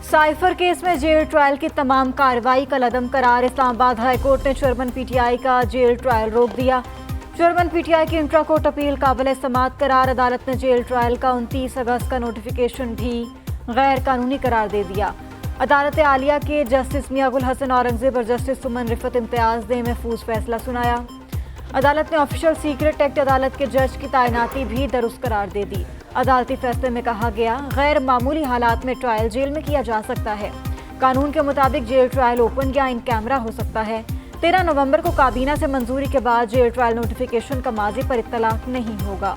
Cipher case में jail trial की तमाम कार्रवाई का लदम करार। इस्लामाबाद हाई कोर्ट ने चेयरमैन पीटीआई का जेल ट्रायल रोक दिया। चेयरमैन पीटीआई की इंट्रा कोर्ट अपील काबिल समाअत करार। अदालत ने जेल ट्रायल का 29 अगस्त का नोटिफिकेशन भी गैर कानूनी करार दे दिया। अदालत आलिया के जस्टिस मियां गुल हसन औरंगजेब और जस्टिस सुमन रिफत इम्तियाज ने महफूज फैसला सुनाया। अदालत ने ऑफिशियल सीक्रेट एक्ट अदालत के जज की तैनाती भी दुरुस्त करार दे दी। अदालती फैसले में कहा गया, गैर मामूली हालात में ट्रायल जेल में किया जा सकता है। कानून के मुताबिक जेल ट्रायल ओपन या इन कैमरा हो सकता है। 13 नवंबर को काबीना से मंजूरी के बाद जेल ट्रायल नोटिफिकेशन का माजी पर इत्तलाक नहीं होगा।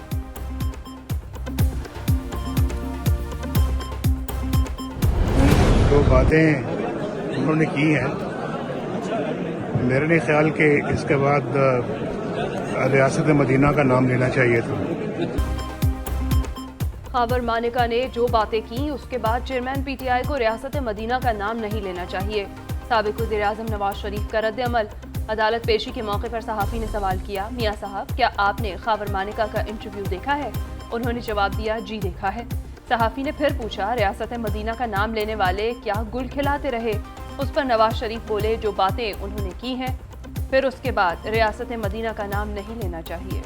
जो बातें उन्होंने की हैं, मेरे नहीं ख्याल कि इसके बाद रियासत मदीना का नाम लेना चाहिए था। खावर मानिका ने जो बातें की उसके बाद चेयरमैन पीटीआई को रियासत मदीना का नाम नहीं लेना चाहिए। साबिक वज़ीर आज़म नवाज शरीफ का रद्द अमल। अदालत पेशी के मौके पर सहाफ़ी ने सवाल किया, मियां साहब क्या आपने खावर मानिका का इंटरव्यू देखा है? उन्होंने जवाब दिया, जी देखा है। सहाफ़ी ने फिर पूछा, रियासत मदीना का नाम लेने वाले क्या गुल खिलाते रहे? उस पर नवाज शरीफ बोले, जो बातें उन्होंने की हैं। फिर उसके बाद रियासत मदीना का नाम नहीं लेना चाहिए।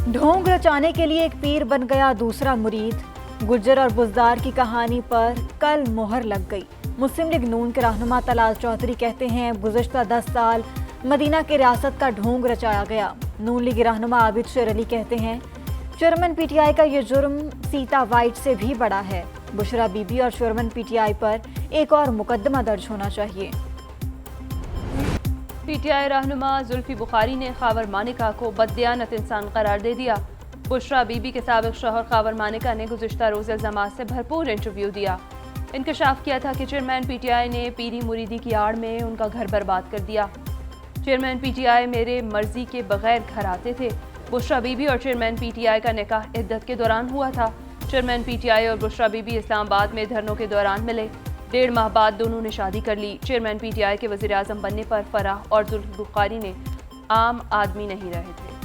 ढोंग रचाने के लिए एक पीर बन गया दूसरा मुरीद। गुज्जर और बुज़दार की कहानी पर कल मोहर लग गई। मुस्लिम लीग नून के रहनुमा तलाल चौधरी कहते हैं, गुज़श्ता 10 साल मदीना की रियासत का ढोंग रचाया गया। नून लीग रहनुमा आबिद शेर अली कहते हैं, चेयरमैन पीटीआई का ये जुर्म सीता वाइट से भी बड़ा है। बुशरा बीबी और चेयरमैन पीटीआई पर एक और मुकदमा दर्ज होना चाहिए। पीटीआई रहनुमा जुल्फी बुखारी ने खावर मानिका को बददियानत इंसान करार दे दिया। बुशरा बीबी के साबिक शौहर खावर मानिका ने गुज़िश्ता रोज़ इल्ज़ामात से भरपूर इंटरव्यू दिया। इंकशाफ किया था कि चेयरमैन पीटीआई ने पीरी मुरीदी की आड़ में उनका घर बर्बाद कर दिया। चेयरमैन पीटीआई मेरे मर्जी के बगैर घर आते थे। बुशरा बीबी और चेयरमैन पीटीआई का निकाह इद्दत के दौरान हुआ था। चेयरमैन पीटीआई और बुशरा बीबी इस्लामाबाद में धरनों के दौरान मिले। 1.5 माह बाद दोनों ने शादी कर ली। चेयरमैन पीटीआई के वज़ीर आज़म बनने पर फराह और जुल्फी बुखारी ने आम आदमी नहीं रहे थे।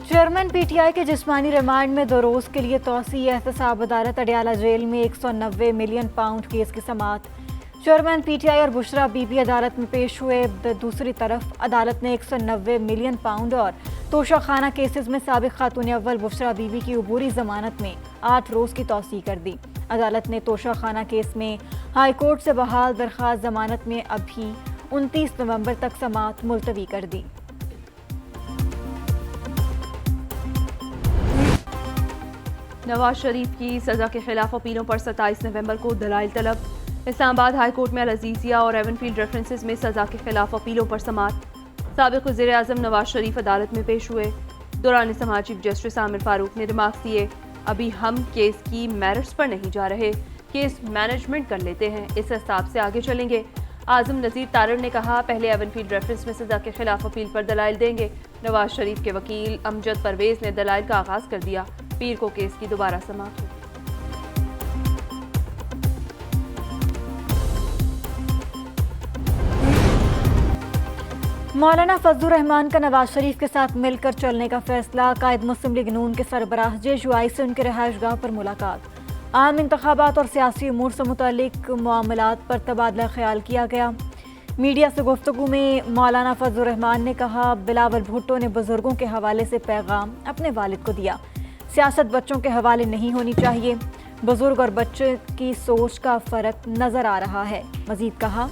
चेयरमैन पीटीआई के जिस्मानी रिमांड में 2 रोज़ के लिए तौसी। एहतसाब अदालत अडयाला जेल में 190 मिलियन पाउंड केस की समाअत। चेयरमैन पीटीआई और बुशरा बीबी अदालत में पेश हुए। दूसरी तरफ अदालत ने 190 मिलियन पाउंड और तोशा खाना केसेस में साबिक खातून अव्वल बुशरा बीबी की अबूरी जमानत में 8 रोज़ की तौसी कर दी। अदालत ने तोशा खाना केस में हाई कोर्ट से बहाल दरख्वास्त जमानत में अभी 29 नवंबर तक समाअत मुलतवी कर दी। नवाज शरीफ की सज़ा के खिलाफ अपीलों पर 27 नवंबर को दलाइल तलब। इस्लामाबाद हाई कोर्ट में अल-अज़ीज़िया और एवनफील्ड रेफरेंसेस में सज़ा के खिलाफ अपीलों पर समाअत। साबिक वज़ीर आज़म नवाज शरीफ अदालत में पेश हुए। दौरान समाअत चीफ जस्टिस आमिर फारूक ने रिमार्क्स दिए, अभी हम केस की मेरिट्स पर नहीं जा रहे, केस मैनेजमेंट कर लेते हैं, इस हिसाब से आगे चलेंगे। आज़म नज़ीर तारड़ ने कहा, पहले एवनफील्ड रेफरेंस में सज़ा के खिलाफ अपील पर दलाइल देंगे। नवाज शरीफ के वकील अमजद परवेज़ ने दलाइल का आगाज़ कर दिया। पीर को केस की दोबारा समाअत होगी। मौलाना फजलुर रहमान का नवाज शरीफ के साथ मिलकर चलने का फैसला। कायद मुस्लिम लीग नून के सरबराह जेजुआई से उनके रहायशगाह पर मुलाकात। आम इंतखाबात और सियासी उमूर से मुतल्लिक मामलात पर तबादला ख्याल किया गया। मीडिया से गुफ्तगू में मौलाना फजलुर रहमान ने कहा, बिलावल भुट्टो ने बुजुर्गों के हवाले से पैगाम अपने वालिद को दिया। सियासत बच्चों के हवाले नहीं होनी चाहिए। बुजुर्ग और बच्चे की सोच का फ़र्क नज़र आ रहा है। मज़ीद कहा,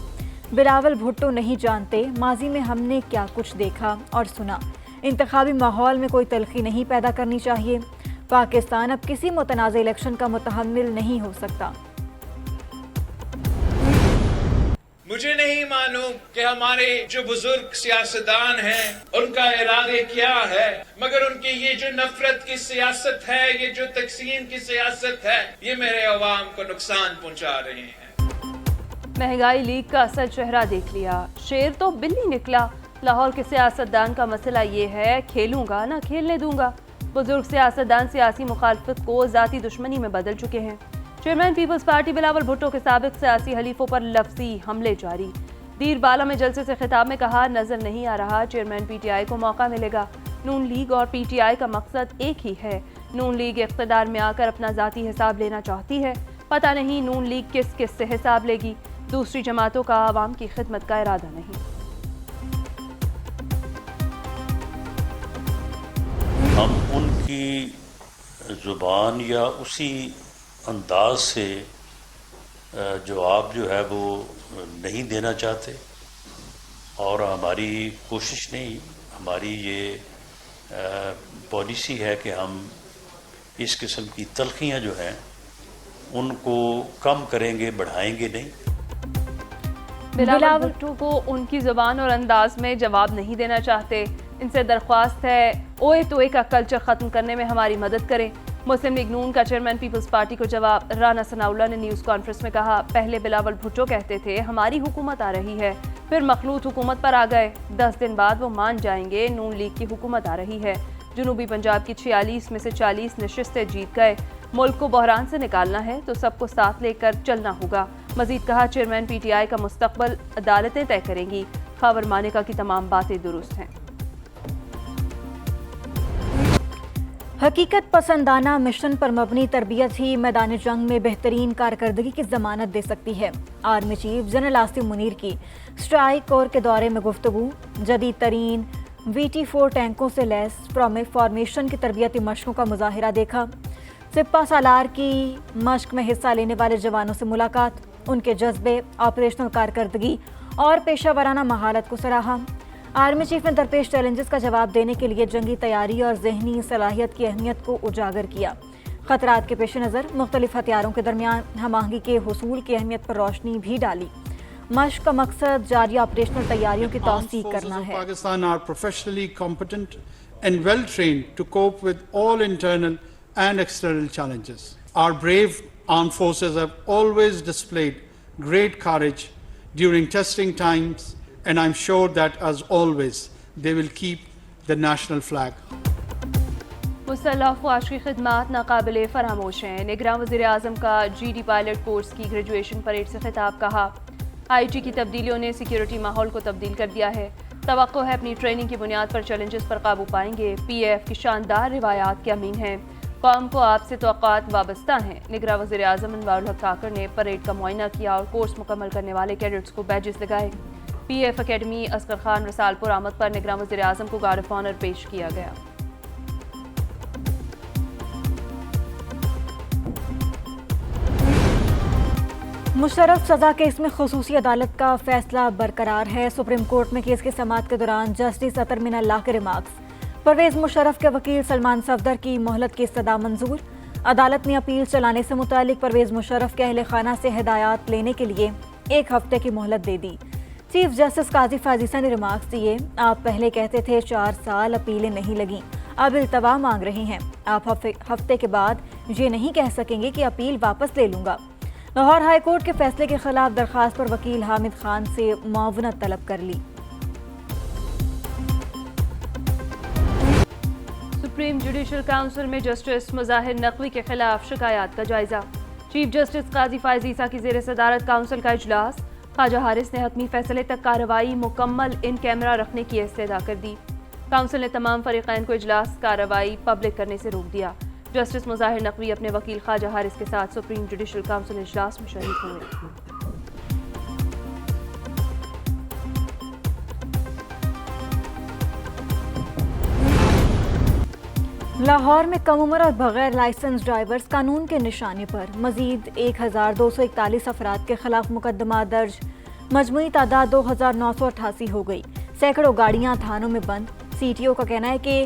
बिलावल भुट्टो नहीं जानते माजी में हमने क्या कुछ देखा और सुना। इंतखाबी माहौल में कोई तलखी नहीं पैदा करनी चाहिए। पाकिस्तान अब किसी मुतनाज़ इलेक्शन का मुतहम्मिल नहीं हो सकता। मुझे नहीं मालूम कि हमारे जो बुजुर्ग सियासतदान हैं उनका इरादे क्या है, मगर उनकी ये जो नफरत की सियासत है, ये जो तकसीम की सियासत है, ये मेरे अवाम को नुकसान पहुंचा रहे हैं। महंगाई लीग का असल चेहरा देख लिया, शेर तो बिल्ली निकला। लाहौर के सियासतदान का मसला ये है, खेलूंगा ना खेलने दूंगा। बुजुर्ग सियासतदान सियासी मुखालफत को ज़ाती दुश्मनी में बदल चुके हैं। चेयरमैन पीपल्स पार्टी बिलावल भुट्टो के साबिक सियासी हलीफों पर लफ्जी हमले जारी। دیر بالا میں جلسے سے خطاب میں کہا نظر نہیں آ رہا چیئرمین پی ٹی آئی کو موقع ملے گا. نون لیگ اور پی ٹی آئی کا مقصد ایک ہی ہے. نون لیگ اقتدار میں آ کر اپنا ذاتی حساب لینا چاہتی ہے. پتہ نہیں نون لیگ کس کس سے حساب لے گی. دوسری جماعتوں کا عوام کی خدمت کا ارادہ نہیں. ہم ان کی زبان یا اسی انداز سے جواب جو ہے وہ نہیں دینا چاہتے، اور ہماری کوشش نہیں، ہماری یہ پالیسی ہے کہ ہم اس قسم کی تلخیاں جو ہیں ان کو کم کریں گے، بڑھائیں گے نہیں. بلاول بھٹو کو ان کی زبان اور انداز میں جواب نہیں دینا چاہتے. ان سے درخواست ہے اوئے توئے کا کلچر ختم کرنے میں ہماری مدد کریں. مسلم لیگ نون کا چیئرمین پیپلز پارٹی کو جواب. رانا ثناء اللہ نے نیوز کانفرنس میں کہا پہلے بلاول بھٹو کہتے تھے ہماری حکومت آ رہی ہے، پھر مخلوط حکومت پر آ گئے. 10 دن بعد وہ مان جائیں گے نون لیگ کی حکومت آ رہی ہے. جنوبی پنجاب کی 46 میں سے 40 نشستیں جیت گئے. ملک کو بحران سے نکالنا ہے تو سب کو ساتھ لے کر چلنا ہوگا. مزید کہا چیئرمین پی ٹی آئی کا مستقبل عدالتیں طے کریں گی. خاور مانیکا کی تمام باتیں درست ہیں. حقیقت پسندانہ مشن پر مبنی تربیت ہی میدان جنگ میں بہترین کارکردگی کی ضمانت دے سکتی ہے. Army chief general Asim Munir کی اسٹرائک کور کے دورے میں گفتگو. جدید ترین VT-4 ٹینکوں سے لیس فارمیشن کی تربیتی مشقوں کا مظاہرہ دیکھا. سپہ سالار کی مشق میں حصہ لینے والے جوانوں سے ملاقات. ان کے جذبے، آپریشنل کارکردگی اور پیشہ ورانہ مہارت کو سراہا. آرمی چیف نے درپیش چیلنجز کا جواب دینے کے لیے جنگی تیاری اور ذہنی صلاحیت کی اہمیت کو اجاگر کیا. خطرات کے پیش نظر مختلف ہتھیاروں کے درمیان ہم آہنگی کے حصول کی اہمیت پر روشنی بھی ڈالی. مشق کا مقصد جاری آپریشنل تیاریوں کی توثیق کرنا ہے. Pakistan are professionally competent and well trained to cope with all internal and external challenges. Our brave armed forces have always displayed great courage during testing times, and I'm sure that as always they will keep the national flag. مسلح افواج کی خدمات ناقابل فراموش ہیں. نگراں وزیر اعظم کا GD پائلٹ کورس کی گریجویشن پریڈ سے خطاب. کہا IG کی تبدیلیوں نے سیکیورٹی ماحول کو تبدیل کر دیا ہے. توقع ہے اپنی ٹریننگ کی بنیاد پر چیلنجز پر قابو پائیں گے. PAF کی شاندار روایات کے امین ہیں. قوم کو آپ سے توقعات وابستہ ہیں. نگراں وزیر اعظم انوار الحق کاکڑ نے پریڈ کا معائنہ کیا اور کورس مکمل کرنے والے کیڈٹس کو بیجز لگائے. PAF اکیڈمی اصغر خان رسالپور آمد پر نگراں وزیر اعظم کو گارڈ آف آنر پیش کیا گیا. مشرف سزا کیس میں خصوصی عدالت کا فیصلہ برقرار ہے. سپریم کورٹ میں کیس کی سماعت کے دوران جسٹس اطہر من اللہ کے ریمارکس. پرویز مشرف کے وکیل سلمان صفدر کی مہلت کی استدعا منظور. عدالت نے اپیل چلانے سے متعلق پرویز مشرف کے اہل خانہ سے ہدایات لینے کے لیے 1 ہفتے کی مہلت دے دی. چیف جسٹس قاضی فائزیسا نے ریمارکس دیے. آپ پہلے کہتے تھے 4 سال اپیلیں نہیں لگیں، اب التوا مانگ رہے ہیں. آپ ہفتے کے بعد یہ نہیں کہہ سکیں گے کہ اپیل واپس لے لوں گا. لاہور ہائی کورٹ کے فیصلے کے خلاف درخواست پر وکیل حامد خان سے معاونت طلب کر لی. سپریم جوڈیشل کونسل میں جسٹس مظاہر نقوی کے خلاف شکایات کا جائزہ. چیف جسٹس قاضی فائز عیسیٰ کی زیر صدارت کونسل کا اجلاس. خواجہ حارث نے حتمی فیصلے تک کارروائی مکمل ان کیمرہ رکھنے کی استدعا کر دی. کونسل نے تمام فریقین کو اجلاس کارروائی پبلک کرنے سے روک دیا. جسٹس مظاہر نقوی اپنے وکیل خواجہ حارث کے ساتھ سپریم جوڈیشل کونسل اجلاس میں شریک ہوئے. لاہور میں کم عمر اور بغیر لائسنس ڈرائیورز قانون کے نشانے پر. مزید 1241 افراد کے خلاف مقدمات درج. مجموعی تعداد 2988 ہو گئی. سینکڑوں گاڑیاں تھانوں میں بند. CTO کا کہنا ہے کہ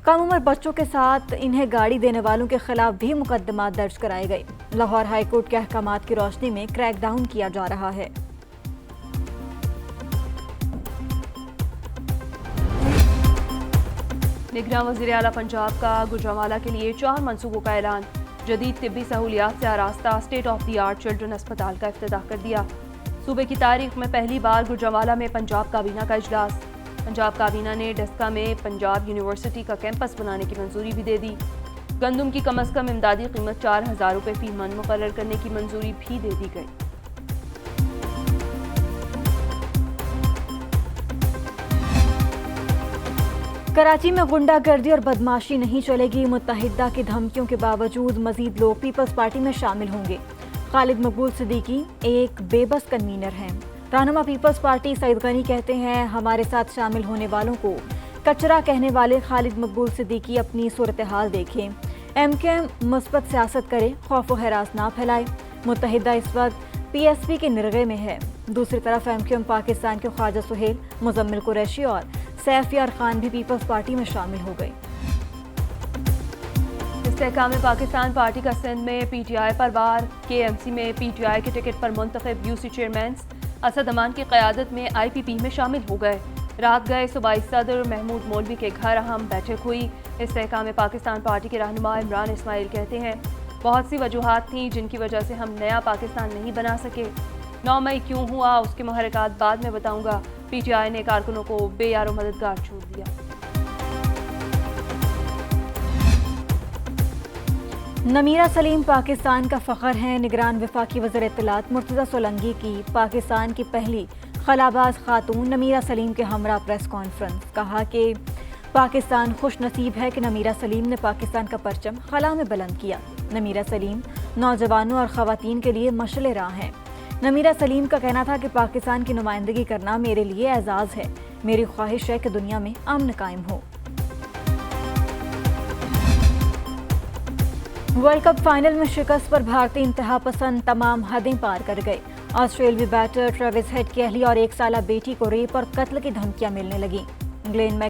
کم عمر بچوں کے ساتھ انہیں گاڑی دینے والوں کے خلاف بھی مقدمات درج کرائے گئے. لاہور ہائی کورٹ کے احکامات کی روشنی میں کریک ڈاؤن کیا جا رہا ہے. نگراں وزیر اعلیٰ پنجاب کا گوجرانوالہ کے لیے 4 منصوبوں کا اعلان. جدید طبی سہولیات سے آراستہ state of the art children اسپتال کا افتتاح کر دیا. صوبے کی تاریخ میں پہلی بار گوجرانوالہ میں پنجاب کابینہ کا اجلاس. پنجاب کابینہ نے ڈسکا میں پنجاب یونیورسٹی کا کیمپس بنانے کی منظوری بھی دے دی. گندم کی کم از کم امدادی قیمت 4000 روپے فی من مقرر کرنے کی منظوری بھی دے دی گئی. कराची में गुंडागर्दी और बदमाशी नहीं चलेगी, मुत्तहिदा की धमकियों के बावजूद मजीद लोग पीपल्स पार्टी में शामिल होंगे। खालिद मकबूल सिद्दीकी एक बेबस कन्वीनर हैं। रहनुमा पीपल्स पार्टी सईद गनी कहते हैं, हमारे साथ शामिल होने वालों को कचरा कहने वाले खालिद मकबूल सिद्दीकी अपनी सूरत हाल देखें। MKM मुस्बत सियासत करे, खौफ व हरास ना फैलाए। मुत्तहिदा इस वक्त PSP के निर्गे में है। दूसरी तरफ MKM पाकिस्तान के ख्वाजा सुहेल, मुजम्मिल कुरैशी और सैफ यार खान भी पीपल्स पार्टी में शामिल हो गए। इस्तेहकाम पाकिस्तान पार्टी का सिंध में PTI पर वार। KMC में PTI के टिकट पर मुंतखब UC चेयरमैन असद अमान की क़यादत में IPP में शामिल हो गए। रात गए सूबाई सदर महमूद मौलवी के घर अहम बैठक हुई। इस्तेहकाम पाकिस्तान पार्टी के रहनुमा इमरान इस्माइल कहते हैं, बहुत सी वजूहात थीं जिनकी वजह से हम नया पाकिस्तान नहीं बना सके। 9 मई क्यों हुआ उसके महरक़ात बाद में बताऊंगा। PTI ने कारकुनों को बेयारो मददगार छोड़ दिया। नमीरा सलीम पाकिस्तान का फ़ख्र हैं। निगरान वफाकी वज़ीर इत्तलात मुर्तज़ा सोलंकी की पाकिस्तान की पहली खलाबाज खातून नमीरा सलीम के हमरा प्रेस कॉन्फ्रेंस। कहा कि पाकिस्तान खुश नसीब है कि नमीरा सलीम ने पाकिस्तान का परचम खला में बुलंद किया। नमीरा सलीम नौजवानों और ख़वातीन के लिए मशअल राह हैं। नमीरा सलीम का कहना था कि पाकिस्तान की नुमाइंदगी करना मेरे लिए एजाज़ है। मेरी ख्वाहिश है कि दुनिया में अमन कायम हो। वर्ल्ड कप फाइनल में शिकस्त पर भारतीय इंतहा पसंद तमाम हदें पार कर गए। ऑस्ट्रेलियाई बैटर ट्रेविस हेड की अहली और 1 साला बेटी को रेप और कत्ल की धमकियां मिलने लगी। Glenn Mac